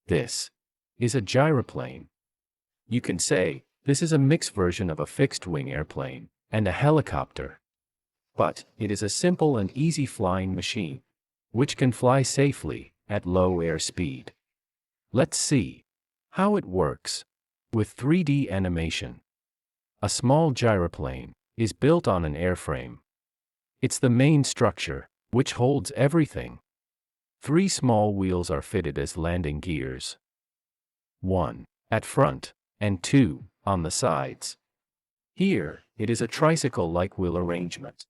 This is a gyroplane. You can say, this is a mixed version of a fixed-wing airplane and a helicopter. But it is a simple and easy flying machine, which can fly safely at low airspeed. Let's see how it works with 3D animation. A small gyroplane is built on an airframe. It's the main structure, which holds everything. 3 small wheels are fitted as landing gears. 1 at front, and 2 on the sides. Here, it is a tricycle-like wheel arrangement.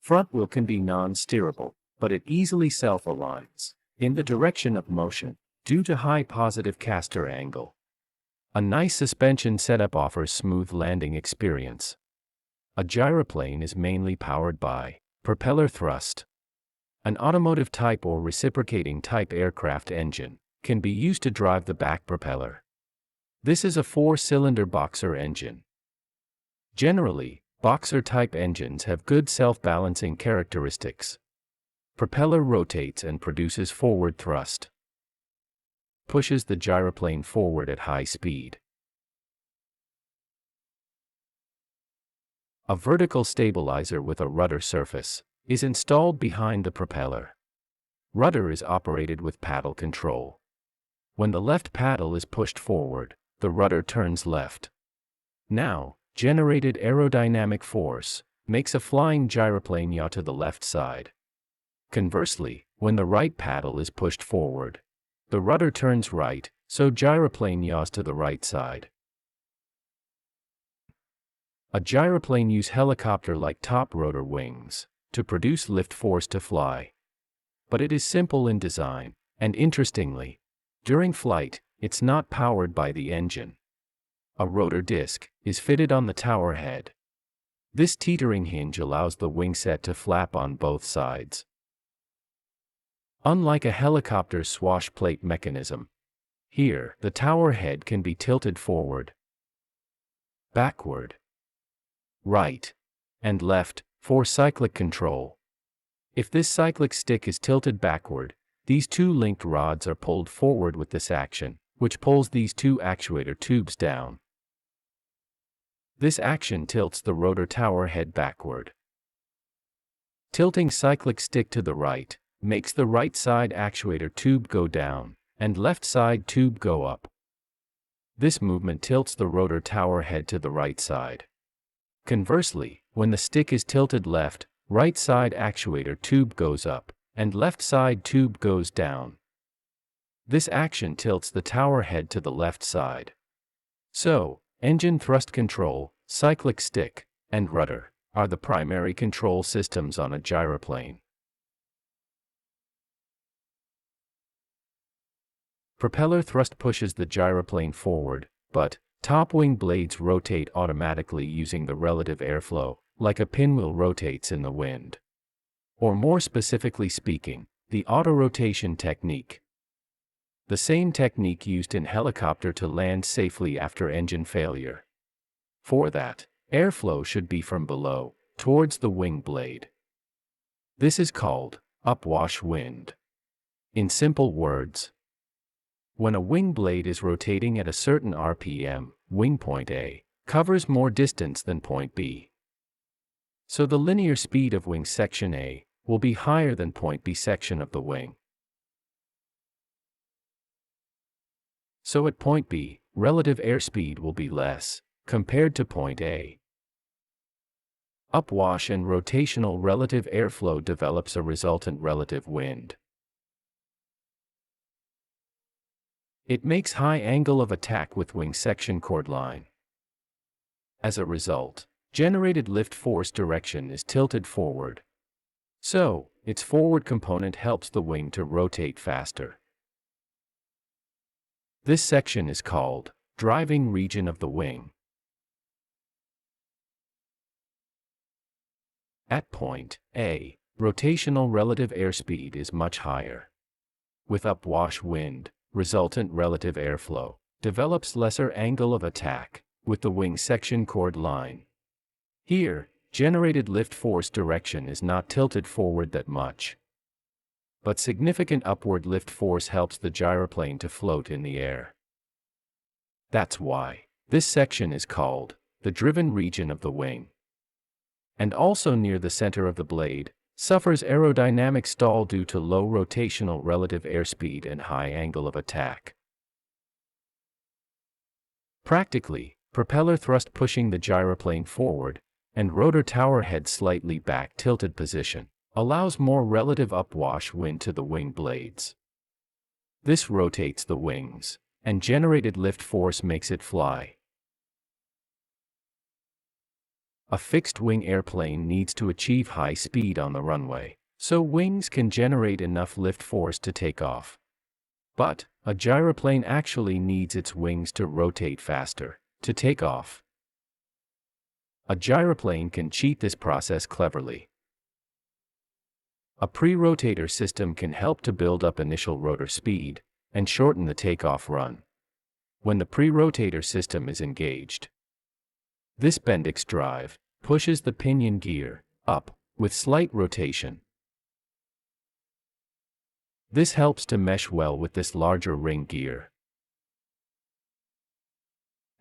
Front wheel can be non-steerable, but it easily self-aligns in the direction of motion due to high positive caster angle. A nice suspension setup offers smooth landing experience. A gyroplane is mainly powered by propeller thrust. An automotive type or reciprocating type aircraft engine can be used to drive the back propeller. This is a 4-cylinder boxer engine. Generally, boxer-type engines have good self-balancing characteristics. Propeller rotates and produces forward thrust. Pushes the gyroplane forward at high speed. A vertical stabilizer with a rudder surface is installed behind the propeller. Rudder is operated with paddle control. When the left paddle is pushed forward, the rudder turns left. Now, generated aerodynamic force makes a flying gyroplane yaw to the left side. Conversely, when the right paddle is pushed forward, the rudder turns right, so gyroplane yaws to the right side. A gyroplane uses helicopter-like top rotor wings to produce lift force to fly. But it is simple in design, and interestingly, during flight, it's not powered by the engine. A rotor disc is fitted on the tower head. This teetering hinge allows the wing set to flap on both sides. Unlike a helicopter's swash plate mechanism, here the tower head can be tilted forward, backward, right, and left for cyclic control. If this cyclic stick is tilted backward, these 2 linked rods are pulled forward with this action, which pulls these 2 actuator tubes down. This action tilts the rotor tower head backward. Tilting cyclic stick to the right makes the right side actuator tube go down, and left side tube go up. This movement tilts the rotor tower head to the right side. Conversely, when the stick is tilted left, right side actuator tube goes up, and left side tube goes down. This action tilts the tower head to the left side. So, engine thrust control, cyclic stick, and rudder are the primary control systems on a gyroplane. Propeller thrust pushes the gyroplane forward, but top wing blades rotate automatically using the relative airflow, like a pinwheel rotates in the wind. Or more specifically speaking, the autorotation technique. The same technique used in helicopter to land safely after engine failure. For that, airflow should be from below, towards the wing blade. This is called upwash wind. In simple words, when a wing blade is rotating at a certain RPM, wing point A covers more distance than point B. So the linear speed of wing section A will be higher than point B section of the wing. So at point B, relative airspeed will be less compared to point A. Upwash and rotational relative airflow develops a resultant relative wind. It makes high angle of attack with wing section chord line. As a result, generated lift force direction is tilted forward. So, its forward component helps the wing to rotate faster. This section is called driving region of the wing. At point A, rotational relative airspeed is much higher. With upwash wind, resultant relative airflow develops lesser angle of attack with the wing section chord line. Here, generated lift force direction is not tilted forward that much. but significant upward lift force helps the gyroplane to float in the air. That's why this section is called the driven region of the wing. And also near the center of the blade, suffers aerodynamic stall due to low rotational relative airspeed and high angle of attack. Practically, propeller thrust pushing the gyroplane forward, and rotor tower head slightly back tilted position, allows more relative upwash wind to the wing blades. This rotates the wings, and generated lift force makes it fly. A fixed-wing airplane needs to achieve high speed on the runway, so wings can generate enough lift force to take off. But a gyroplane actually needs its wings to rotate faster, to take off. A gyroplane can cheat this process cleverly. A pre-rotator system can help to build up initial rotor speed and shorten the takeoff run. When the pre-rotator system is engaged, this Bendix drive pushes the pinion gear up with slight rotation. This helps to mesh well with this larger ring gear.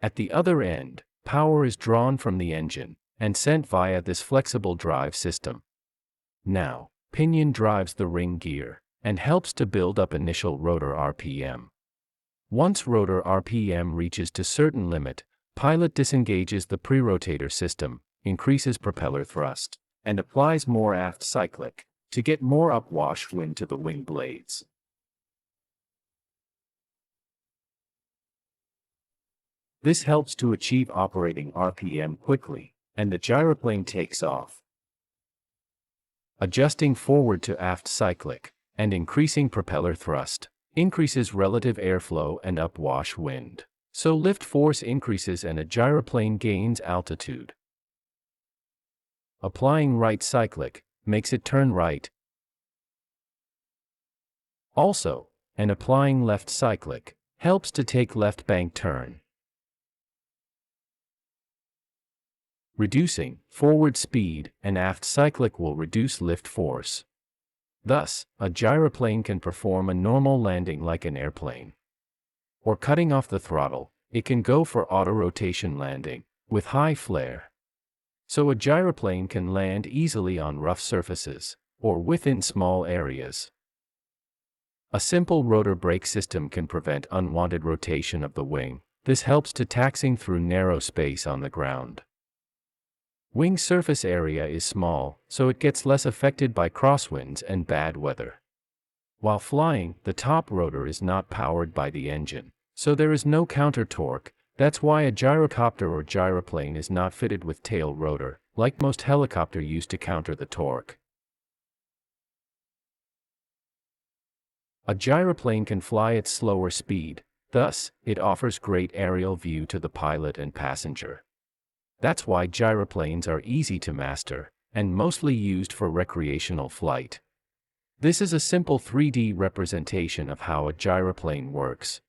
At the other end, power is drawn from the engine and sent via this flexible drive system. Now, pinion drives the ring gear and helps to build up initial rotor RPM. Once rotor RPM reaches to certain limit, pilot disengages the pre-rotator system, increases propeller thrust, and applies more aft cyclic to get more upwash wind to the wing blades. This helps to achieve operating RPM quickly, and the gyroplane takes off. Adjusting forward to aft cyclic and increasing propeller thrust increases relative airflow and upwash wind. So lift force increases and a gyroplane gains altitude. Applying right cyclic makes it turn right. Also, and applying left cyclic helps to take left bank turn. Reducing forward speed and aft cyclic will reduce lift force. Thus, a gyroplane can perform a normal landing like an airplane. Or cutting off the throttle, it can go for auto-rotation landing with high flare. So a gyroplane can land easily on rough surfaces or within small areas. A simple rotor brake system can prevent unwanted rotation of the wing. This helps to taxiing through narrow space on the ground. Wing surface area is small, so it gets less affected by crosswinds and bad weather. While flying, the top rotor is not powered by the engine, so there is no counter torque. That's why a gyrocopter or gyroplane is not fitted with tail rotor, like most helicopter used to counter the torque. A gyroplane can fly at slower speed, thus, it offers great aerial view to the pilot and passenger. That's why gyroplanes are easy to master, and mostly used for recreational flight. This is a simple 3D representation of how a gyroplane works.